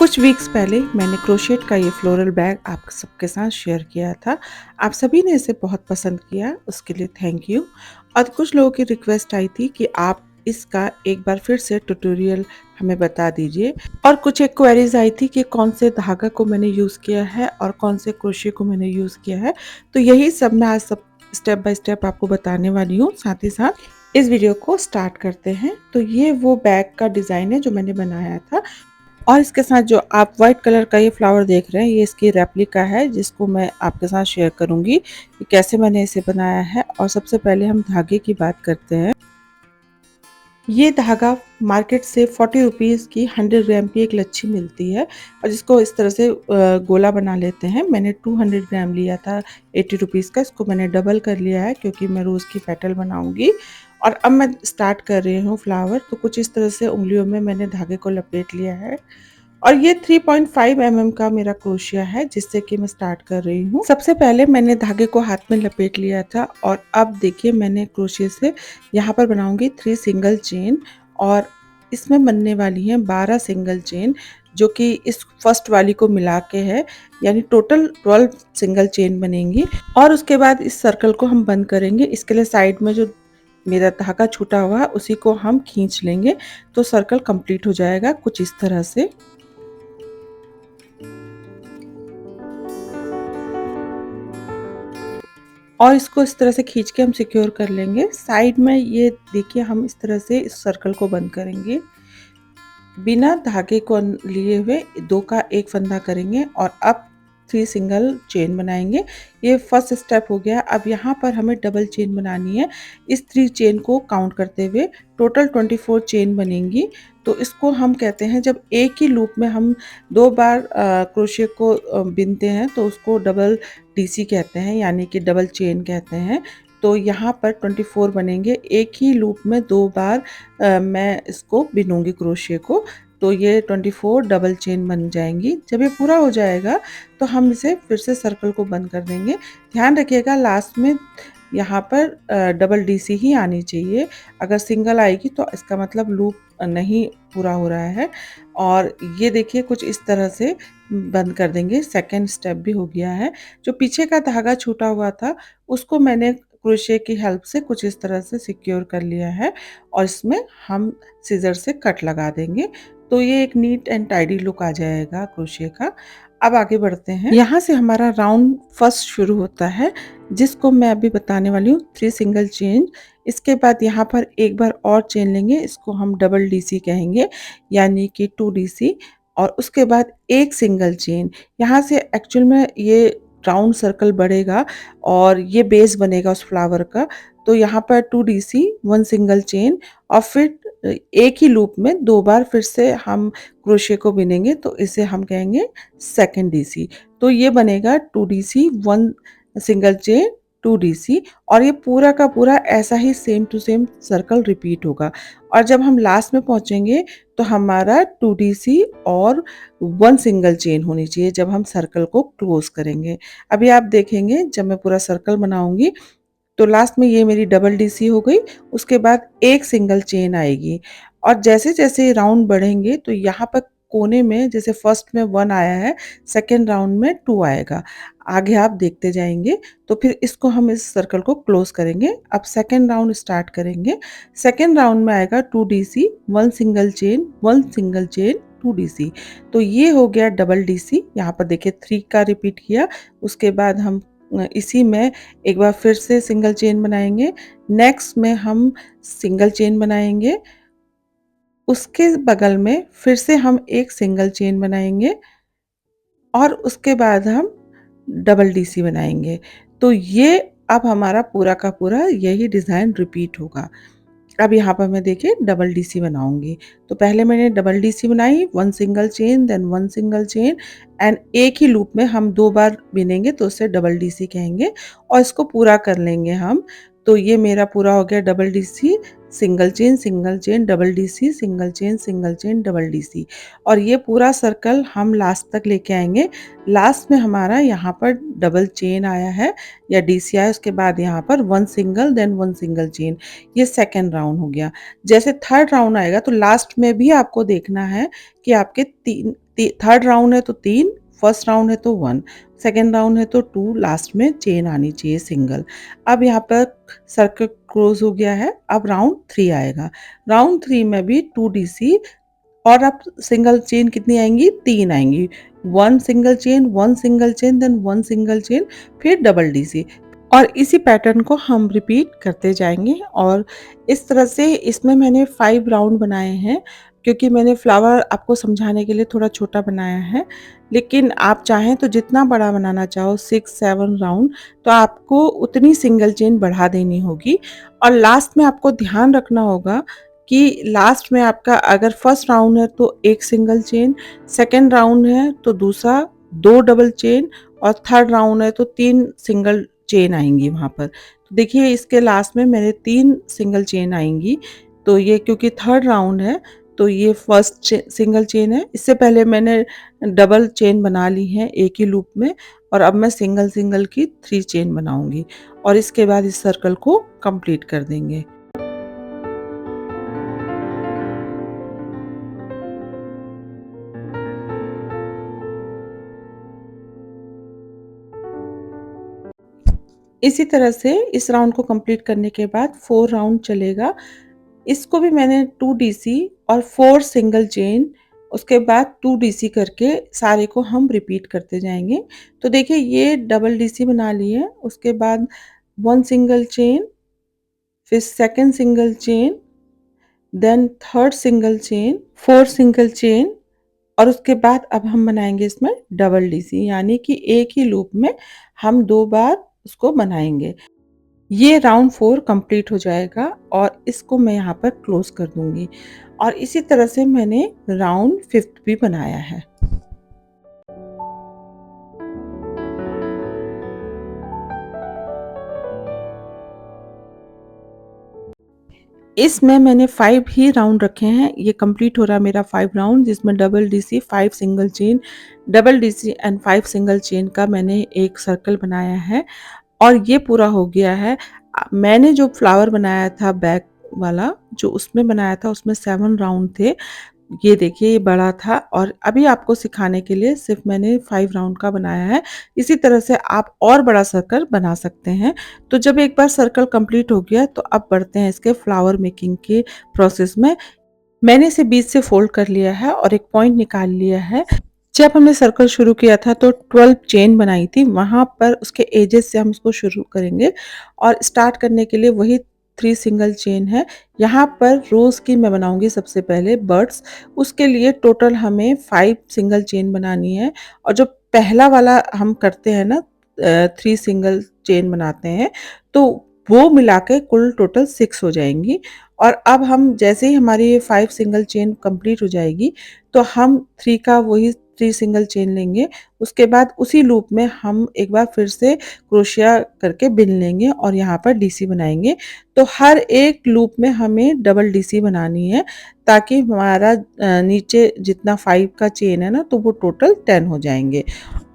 कुछ वीक्स पहले मैंने क्रोशेट का ये फ्लोरल बैग आप सबके साथ शेयर किया था। आप सभी ने इसे बहुत पसंद किया, उसके लिए थैंक यू। और कुछ लोगों की रिक्वेस्ट आई थी कि आप इसका एक बार फिर से ट्यूटोरियल हमें बता दीजिए। और कुछ एक क्वेरीज आई थी कि कौन से धागा को मैंने यूज़ किया है और कौन से क्रोशे को मैंने यूज़ किया है। तो यही सब मैं आज सब स्टेप बाय स्टेप आपको बताने वाली हूँ। साथ ही साथ इस वीडियो को स्टार्ट करते हैं। तो ये वो बैग का डिज़ाइन है जो मैंने बनाया था। और इसके साथ जो आप व्हाइट कलर का ये फ्लावर देख रहे हैं, ये इसकी रेप्लिका है जिसको मैं आपके साथ शेयर करूंगी कि कैसे मैंने इसे बनाया है। और सबसे पहले हम धागे की बात करते हैं। ये धागा मार्केट से 40 रुपीज़ की 100 ग्राम की एक लच्छी मिलती है और जिसको इस तरह से गोला बना लेते हैं। मैंने 200 ग्राम लिया था 80 रुपीज़ का, इसको मैंने डबल कर लिया है क्योंकि मैं रोज़ की पेटल बनाऊंगी। और अब मैं स्टार्ट कर रही हूँ फ्लावर। तो कुछ इस तरह से उंगलियों में मैंने धागे को लपेट लिया है। और ये 3.5 mm का मेरा क्रोशिया है जिससे कि मैं स्टार्ट कर रही हूँ। सबसे पहले मैंने धागे को हाथ में लपेट लिया था और अब देखिए मैंने क्रोशिया से यहाँ पर बनाऊंगी 3 सिंगल चेन और इसमें बनने वाली हैं 12 सिंगल चेन जो कि इस फर्स्ट वाली को मिला के है, यानी टोटल 12 सिंगल चेन बनेंगी। और उसके बाद इस सर्कल को हम बंद करेंगे। इसके लिए साइड में जो मेरा धागा छूटा हुआ है उसी को हम खींच लेंगे तो सर्कल कंप्लीट हो जाएगा कुछ इस तरह से। और इसको इस तरह से खींच के हम सिक्योर कर लेंगे। साइड में ये देखिए हम इस तरह से इस सर्कल को बंद करेंगे। बिना धागे को लिए हुए 2 का एक फंदा करेंगे और अब 3 सिंगल चेन बनाएंगे। ये फर्स्ट स्टेप हो गया। अब यहाँ पर हमें डबल चेन बनानी है। इस 3 चेन को काउंट करते हुए टोटल 24 चेन बनेंगी। तो इसको हम कहते हैं जब एक ही लूप में हम 2 बार क्रोशे को बिनते हैं तो उसको डबल डीसी कहते हैं, यानी कि डबल चेन कहते हैं। तो यहाँ पर 24 बनेंगे। एक ही लूप में 2 बार मैं इसको बिनूंगी क्रोशे को, तो ये 24 डबल चेन बन जाएंगी। जब ये पूरा हो जाएगा तो हम इसे फिर से सर्कल को बंद कर देंगे। ध्यान रखिएगा लास्ट में यहाँ पर डबल डीसी ही आनी चाहिए। अगर सिंगल आएगी तो इसका मतलब लूप नहीं पूरा हो रहा है। और ये देखिए कुछ इस तरह से बंद कर देंगे। सेकेंड स्टेप भी हो गया है। जो पीछे का धागा छूटा हुआ था उसको मैंने क्रोशे की हेल्प से कुछ इस तरह से सिक्योर कर लिया है और इसमें हम सीजर से कट लगा देंगे तो ये एक नीट एंड टाइडी लुक आ जाएगा क्रोशे का। अब आगे बढ़ते हैं। यहाँ से हमारा राउंड फर्स्ट शुरू होता है जिसको मैं अभी बताने वाली हूँ 3 सिंगल चेन। इसके बाद यहाँ पर एक बार और चेन लेंगे, इसको हम डबल डीसी कहेंगे, यानी कि 2 डीसी। और उसके बाद एक सिंगल चेन। यहाँ से एक्चुअल में ये राउंड सर्कल बढ़ेगा और ये बेस बनेगा उस फ्लावर का। तो यहाँ पर 2 डीसी 1 सिंगल चेन और फिर एक ही लूप में 2 बार फिर से हम क्रोशे को बिनेंगे तो इसे हम कहेंगे सेकंड डीसी। तो ये बनेगा 2 डीसी 1 सिंगल चेन 2 डीसी। और ये पूरा का पूरा ऐसा ही same to same circle repeat होगा। और जब हम लास्ट में पहुंचेंगे तो हमारा 2 डीसी और 1 सिंगल चेन होनी चाहिए जब हम सर्कल को क्लोज करेंगे। अभी आप देखेंगे जब मैं पूरा सर्कल बनाऊंगी तो लास्ट में ये मेरी डबल डीसी हो गई। उसके बाद एक सिंगल चेन आएगी और जैसे जैसे राउंड बढ़ेंगे तो यहाँ पर कोने में जैसे फर्स्ट में 1 आया है, सेकेंड राउंड में 2 आएगा। आगे आप देखते जाएंगे। तो फिर इसको हम इस सर्कल को क्लोज करेंगे। अब सेकेंड राउंड स्टार्ट करेंगे। सेकेंड राउंड में आएगा 2 DC 1 single chain 1 single chain 2 DC. तो ये हो गया डबल डीसी। यहाँ पर देखिए 3 का रिपीट किया। उसके बाद हम इसी में एक बार फिर से सिंगल चेन बनाएंगे। नेक्स्ट में हम सिंगल चेन बनाएंगे। उसके बगल में फिर से हम एक सिंगल चेन बनाएंगे और उसके बाद हम डबल डीसी बनाएंगे। तो ये अब हमारा पूरा का पूरा यही डिज़ाइन रिपीट होगा। अब यहाँ पर मैं देखिए डबल डीसी बनाऊंगी। तो पहले मैंने डबल डीसी बनाई, 1 single chain then 1 single chain and एक ही लूप में हम 2 बार बिनेंगे तो उसे डबल डीसी कहेंगे और इसको पूरा कर लेंगे हम। तो ये मेरा पूरा हो गया double DC single chain double DC single chain double DC. और ये पूरा सर्कल हम लास्ट तक लेके आएंगे। लास्ट में हमारा यहाँ पर डबल चेन आया है या डीसी आया, उसके बाद यहाँ पर 1 सिंगल देन 1 सिंगल चेन। ये सेकेंड राउंड हो गया। जैसे थर्ड राउंड आएगा तो लास्ट में भी आपको देखना है कि आपके थर्ड राउंड है तो 3, फर्स्ट राउंड है तो 1, सेकेंड राउंड है तो 2, लास्ट में चेन आनी चाहिए सिंगल। अब यहाँ पर सर्कल क्लोज हो गया है। अब राउंड 3 आएगा। राउंड 3 में भी 2DC और अब सिंगल चेन कितनी आएंगी, 3 आएंगी। 1 single chain, 1 single chain, then 1 single chain, फिर डबल डीसी। और इसी पैटर्न को हम रिपीट करते जाएंगे। और इस तरह से इसमें मैंने 5 राउंड बनाए हैं, क्योंकि मैंने फ्लावर आपको समझाने के लिए थोड़ा छोटा बनाया है। लेकिन आप चाहें तो जितना बड़ा बनाना चाहो, 6-7 राउंड, तो आपको उतनी सिंगल चेन बढ़ा देनी होगी। और लास्ट में आपको ध्यान रखना होगा कि लास्ट में आपका अगर फर्स्ट राउंड है तो एक सिंगल चेन, सेकेंड राउंड है तो दूसरा 2 डबल चेन, और थर्ड राउंड है तो 3 सिंगल चेन आएंगी वहाँ पर। तो देखिए इसके लास्ट में मेरे 3 सिंगल चेन आएंगी। तो ये क्योंकि थर्ड राउंड है तो ये फर्स्ट सिंगल चेन है। इससे पहले मैंने डबल चेन बना ली है एक ही लूप में, और अब मैं सिंगल सिंगल की 3 चेन बनाऊंगी और इसके बाद इस सर्कल को कंप्लीट कर देंगे। इसी तरह से इस राउंड को कंप्लीट करने के बाद 4 राउंड चलेगा। इसको भी मैंने 2DC और 4 सिंगल चेन, उसके बाद 2DC करके सारे को हम रिपीट करते जाएंगे। तो देखिए ये डबल DC बना ली है, उसके बाद 1 सिंगल चेन, फिर second single chain, then third single chain, 4 single chain, और उसके बाद अब हम बनाएंगे इसमें डबल डीसी, यानी कि एक ही लूप में हम 2 बार उसको बनाएंगे। ये राउंड 4 कंप्लीट हो जाएगा और इसको मैं यहाँ पर क्लोज कर दूंगी। और इसी तरह से मैंने राउंड 5th भी बनाया है। इसमें मैंने 5 ही राउंड रखे हैं। ये कंप्लीट हो रहा है मेरा 5 राउंड, जिसमें double DC, 5 single chain, double DC and 5 single chain का मैंने एक सर्कल बनाया है और ये पूरा हो गया है। मैंने जो फ्लावर बनाया था बैक वाला, जो उसमें बनाया था, उसमें 7 राउंड थे। ये देखिए ये बड़ा था, और अभी आपको सिखाने के लिए सिर्फ मैंने 5 राउंड का बनाया है। इसी तरह से आप और बड़ा सर्कल बना सकते हैं। तो जब एक बार सर्कल कंप्लीट हो गया तो अब बढ़ते हैं इसके फ्लावर मेकिंग के प्रोसेस में। मैंने इसे बीच से फोल्ड कर लिया है और एक पॉइंट निकाल लिया है। जब हमने सर्कल शुरू किया था तो 12 चेन बनाई थी, वहां पर उसके एजेस से हम इसको शुरू करेंगे। और स्टार्ट करने के लिए वही 3 सिंगल चेन है। यहाँ पर रोज की मैं बनाऊंगी सबसे पहले बर्ड्स। उसके लिए टोटल हमें 5 सिंगल चेन बनानी है, और जो पहला वाला हम करते हैं ना, 3 सिंगल चेन बनाते हैं, तो वो मिला के कुल टोटल 6 हो जाएंगी। और अब हम जैसे ही हमारी ये 5 सिंगल चेन कंप्लीट हो जाएगी तो हम 3 का वही 3 सिंगल चेन लेंगे। उसके बाद उसी लूप में हम एक बार फिर से क्रोशिया करके बिन लेंगे और यहाँ पर डीसी बनाएंगे। तो हर एक लूप में हमें डबल डीसी बनानी है, ताकि हमारा नीचे जितना 5 का चेन है ना, तो वो टोटल 10 हो जाएंगे।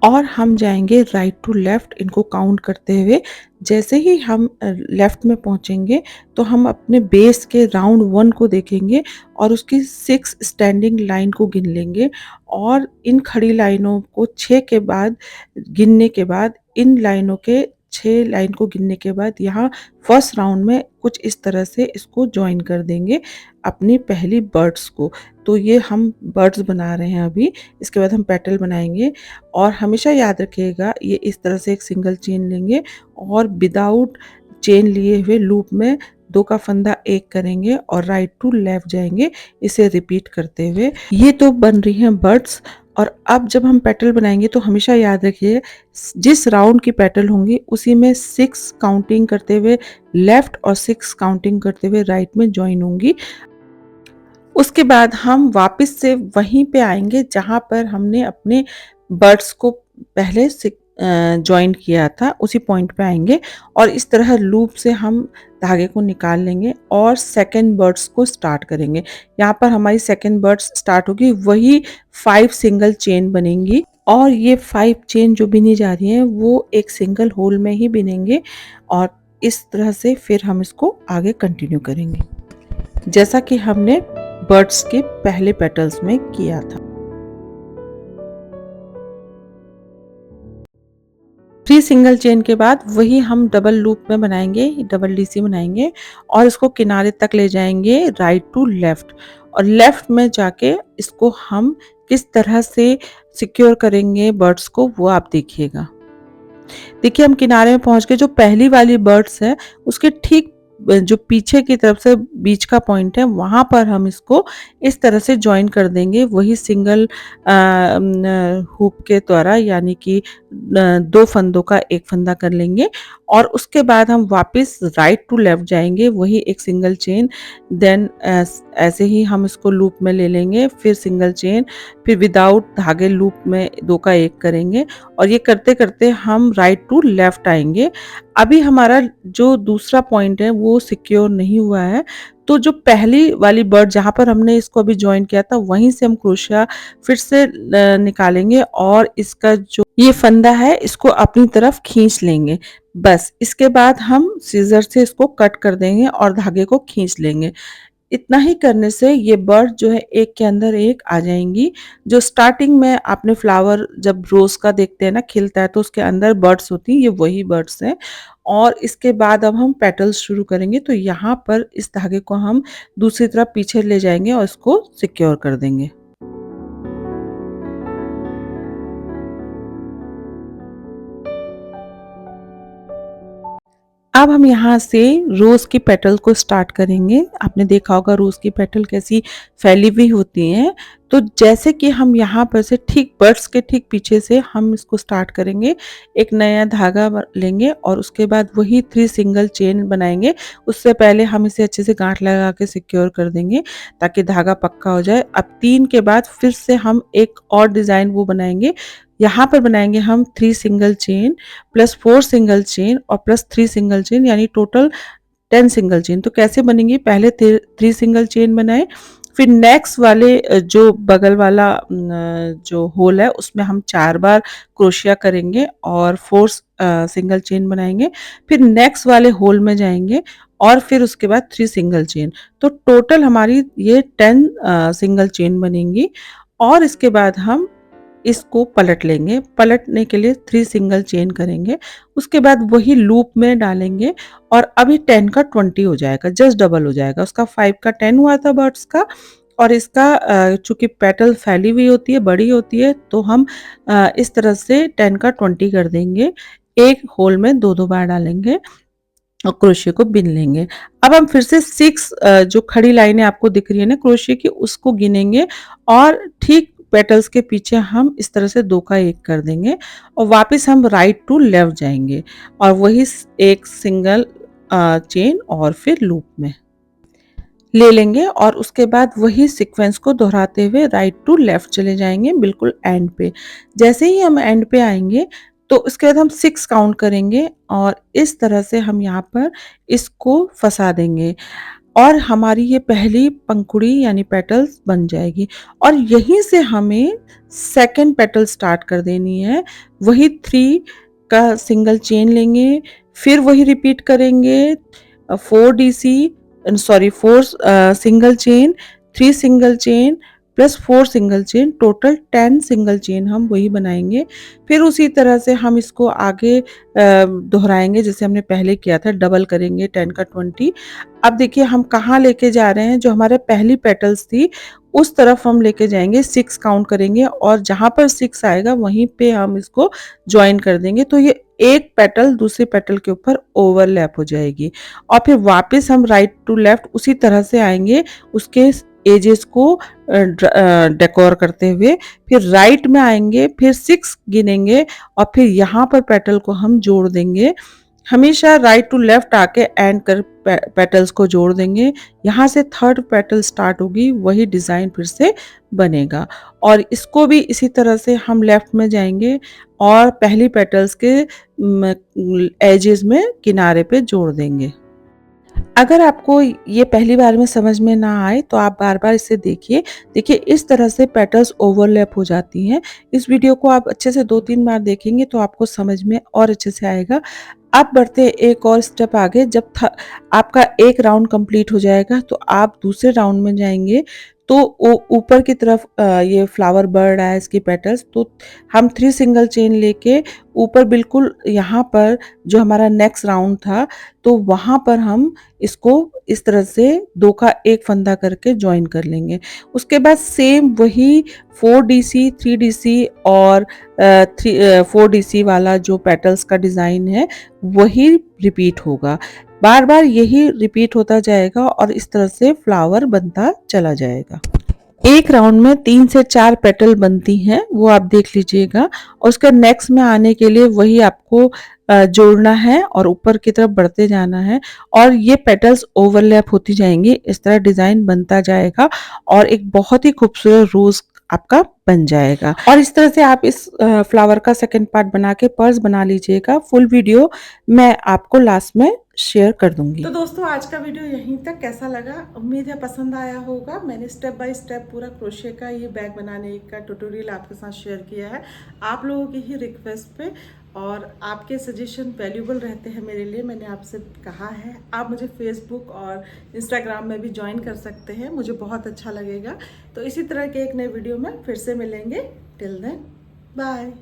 और हम जाएंगे राइट टू लेफ्ट इनको काउंट करते हुए। जैसे ही हम लेफ्ट में पहुंचेंगे तो हम अपने बेस के राउंड 1 को देखेंगे और उसकी 6 स्टैंडिंग लाइन को गिन लेंगे। और इन खड़ी लाइनों को 6 के बाद गिनने के बाद, इन लाइनों के 6 लाइन को गिनने के बाद यहाँ फर्स्ट राउंड में कुछ इस तरह से इसको ज्वाइन कर देंगे अपनी पहली बर्ड्स को। तो ये हम बर्ड्स बना रहे हैं अभी। इसके बाद हम पेटल बनाएंगे। और हमेशा याद रखिएगा ये इस तरह से एक सिंगल चेन लेंगे और विदाउट चेन लिए हुए लूप में 2 का फंदा 1 करेंगे और राइट टू लेफ्ट जाएंगे, इसे रिपीट करते हुए। ये तो बन रही हैं बर्ड्स। और अब जब हम पेटल बनाएंगे तो हमेशा याद रखिए जिस राउंड की पेटल होंगी उसी में 6 काउंटिंग करते हुए लेफ्ट और 6 काउंटिंग करते हुए राइट में ज्वाइन होंगी। उसके बाद हम वापस से वहीं पे आएंगे जहां पर हमने अपने बर्ड्स को पहले से ज्वाइन किया था, उसी पॉइंट पे आएंगे और इस तरह लूप से हम धागे को निकाल लेंगे और सेकंड बर्ड्स को स्टार्ट करेंगे। यहाँ पर हमारी सेकंड बर्ड्स स्टार्ट होगी, वही 5 सिंगल चेन बनेंगी और ये 5 चेन जो बिनी जा रही हैं वो एक सिंगल होल में ही बिनेंगे। और इस तरह से फिर हम इसको आगे कंटिन्यू करेंगे जैसा कि हमने बर्ड्स के पहले पेटल्स में किया था। 3 सिंगल चेन के बाद वही हम डबल लूप में बनाएंगे, डबल डीसी बनाएंगे और इसको किनारे तक ले जाएंगे राइट टू लेफ्ट, और लेफ्ट में जाके इसको हम किस तरह से सिक्योर करेंगे बर्ड्स को वो आप देखिएगा। देखिए हम किनारे में पहुंच गए। जो पहली वाली बर्ड्स है उसके ठीक जो पीछे की तरफ से बीच का पॉइंट है वहां पर हम इसको इस तरह से ज्वाइन कर देंगे, वही सिंगल हुक के द्वारा, यानी कि 2 फंदों का एक फंदा कर लेंगे और उसके बाद हम वापस राइट टू लेफ्ट जाएंगे, वही एक सिंगल चेन, देन ऐसे ही हम इसको लूप में ले लेंगे, फिर सिंगल चेन, फिर विदाउट धागे लूप में 2 का एक करेंगे और ये करते करते हम राइट टू लेफ्ट आएंगे। अभी हमारा जो दूसरा पॉइंट है वो सिक्योर नहीं हुआ है, तो जो पहली वाली बर्ड जहाँ पर हमने इसको अभी ज्वाइन किया था वहीं से हम क्रोशिया फिर से निकालेंगे और इसका जो ये फंदा है इसको अपनी तरफ खींच लेंगे। बस इसके बाद हम सीजर से इसको कट कर देंगे और धागे को खींच लेंगे। इतना ही करने से ये बर्ड जो है एक के अंदर एक आ जाएंगी। जो स्टार्टिंग में आपने फ्लावर जब रोज का देखते हैं ना खिलता है तो उसके अंदर बर्ड्स होती हैं, ये वही बर्ड्स हैं। और इसके बाद अब हम पेटल्स शुरू करेंगे, तो यहाँ पर इस धागे को हम दूसरी तरफ पीछे ले जाएंगे और इसको सिक्योर कर देंगे। अब हम यहाँ से रोज़ की पेटल को स्टार्ट करेंगे। आपने देखा होगा रोज़ की पेटल कैसी फैली हुई होती हैं। तो जैसे कि हम यहाँ पर से ठीक बर्ड्स के ठीक पीछे से हम इसको स्टार्ट करेंगे। एक नया धागा लेंगे और उसके बाद वही 3 सिंगल चेन बनाएंगे। उससे पहले हम इसे अच्छे से गांठ लगा के सिक्योर कर देंगे ताकि धागा पक्का हो जाए। अब 3 के बाद फिर से हम एक और डिज़ाइन वो बनाएंगे। यहाँ पर बनाएंगे हम 3 single chain plus 4 single chain और प्लस 3 सिंगल चेन, यानी टोटल 10 सिंगल चेन। तो कैसे बनेंगी, पहले 3 सिंगल चेन बनाए, फिर नेक्स्ट वाले जो बगल वाला जो होल है उसमें हम 4 बार क्रोशिया करेंगे और 4 सिंगल चेन बनाएंगे, फिर नेक्स्ट वाले होल में जाएंगे और फिर उसके बाद 3 सिंगल चेन। तो टोटल हमारी ये 10 सिंगल चेन बनेंगी और इसके बाद हम इसको पलट लेंगे। पलटने के लिए 3 सिंगल चेन करेंगे, उसके बाद वही लूप में डालेंगे और अभी 10 का 20 हो जाएगा, जस्ट डबल हो जाएगा। उसका 5 का 10 हुआ था बर्ड्स का, और इसका चूंकि पेटल फैली हुई होती है, बड़ी होती है, तो हम इस तरह से 10 का 20 कर देंगे। एक होल में 2-2 बार डालेंगे और क्रोशिया को बिन लेंगे। अब हम फिर से 6 जो खड़ी लाइनें आपको दिख रही है ना क्रोशिया की, उसको गिनेंगे और ठीक पेटल्स के पीछे हम इस तरह से 2 का एक कर देंगे और वापस हम राइट टू लेफ्ट जाएंगे और वही एक सिंगल चेन और फिर लूप में ले लेंगे और उसके बाद वही सीक्वेंस को दोहराते हुए राइट टू लेफ्ट चले जाएंगे बिल्कुल एंड पे। जैसे ही हम एंड पे आएंगे तो उसके बाद हम 6 काउंट करेंगे और इस तरह से हम यहाँ पर इसको फंसा देंगे और हमारी ये पहली पंखुड़ी यानी पेटल्स बन जाएगी। और यहीं से हमें सेकंड पेटल स्टार्ट कर देनी है। वही 3 का सिंगल चेन लेंगे, फिर वही रिपीट करेंगे, 4 DC sorry 4 single chain, 3 single chain plus 4 single chain, total 10 single chain हम वही बनाएंगे। फिर उसी तरह से हम इसको आगे दोहराएंगे जैसे हमने पहले किया था, डबल करेंगे 10 का 20। अब देखिए हम कहाँ लेके जा रहे हैं, जो हमारे पहली पेटल्स थी उस तरफ हम लेके जाएंगे, 6 काउंट करेंगे और जहां पर 6 आएगा वहीं पे हम इसको ज्वाइन कर देंगे। तो ये एक पेटल दूसरे पेटल के ऊपर ओवरलैप हो जाएगी और फिर वापस हम राइट टू लेफ्ट उसी तरह से आएंगे, उसके एजेस को डेकोर करते हुए, फिर राइट में आएंगे, फिर 6 गिनेंगे और फिर यहाँ पर पेटल को हम जोड़ देंगे। हमेशा राइट टू लेफ्ट आके एंड कर पेटल्स को जोड़ देंगे। यहाँ से थर्ड पेटल स्टार्ट होगी, वही डिज़ाइन फिर से बनेगा और इसको भी इसी तरह से हम लेफ्ट में जाएंगे और पहली पेटल्स के एजेस में किनारे पे जोड़ देंगे। अगर आपको ये पहली बार में समझ में ना आए तो आप बार बार इसे देखिए। देखिए इस तरह से पेटल्स ओवरलैप हो जाती हैं। इस वीडियो को आप अच्छे से 2-3 बार देखेंगे तो आपको समझ में और अच्छे से आएगा। अब बढ़ते हैं एक और स्टेप आगे। जब आपका एक राउंड कंप्लीट हो जाएगा तो आप दूसरे राउंड में जाएंगे। तो ऊपर की तरफ ये फ्लावर बढ़ रहा है, इसकी पेटल्स, तो हम 3 सिंगल चेन लेके ऊपर बिल्कुल यहाँ पर जो हमारा नेक्स्ट राउंड था, तो वहाँ पर हम इसको इस तरह से 2 का एक फंदा करके जॉइन कर लेंगे। उसके बाद सेम वही 4DC, 3DC और 4DC वाला जो पेटल्स का डिज़ाइन है, वही रिपीट होगा। बार-बार यही रिपीट होता जाएगा और इस तरह से फ्लावर बनता चला जाएगा। एक राउंड में 3 से 4 पेटल बनती हैं, वो आप देख लीजिएगा और उसके नेक्स्ट में आने के लिए वही आपको जोड़ना है और ऊपर की तरफ बढ़ते जाना है और ये पेटल्स ओवरलैप होती जाएंगी, इस तरह डिज़ाइन बनता जाएगा और एक बहुत ही खूबसूरत रोज़ आपका बन जाएगा। और इस तरह से आप इस फ्लावर का सेकंड पार्ट बना के पर्स बना लीजिएगा। फुल वीडियो मैं आपको लास्ट में शेयर कर दूंगी। तो दोस्तों आज का वीडियो यहीं तक। कैसा लगा, उम्मीद है पसंद आया होगा। मैंने स्टेप बाय स्टेप पूरा क्रोशे का ये बैग बनाने का ट्यूटोरियल आपके साथ शेयर किया है, आप लोगों की ही रिक्वेस्ट पे, और आपके सजेशन वैल्यूबल रहते हैं मेरे लिए। मैंने आपसे कहा है आप मुझे फेसबुक और इंस्टाग्राम में भी ज्वाइन कर सकते हैं, मुझे बहुत अच्छा लगेगा। तो इसी तरह के एक नए वीडियो में फिर से मिलेंगे। Till then bye.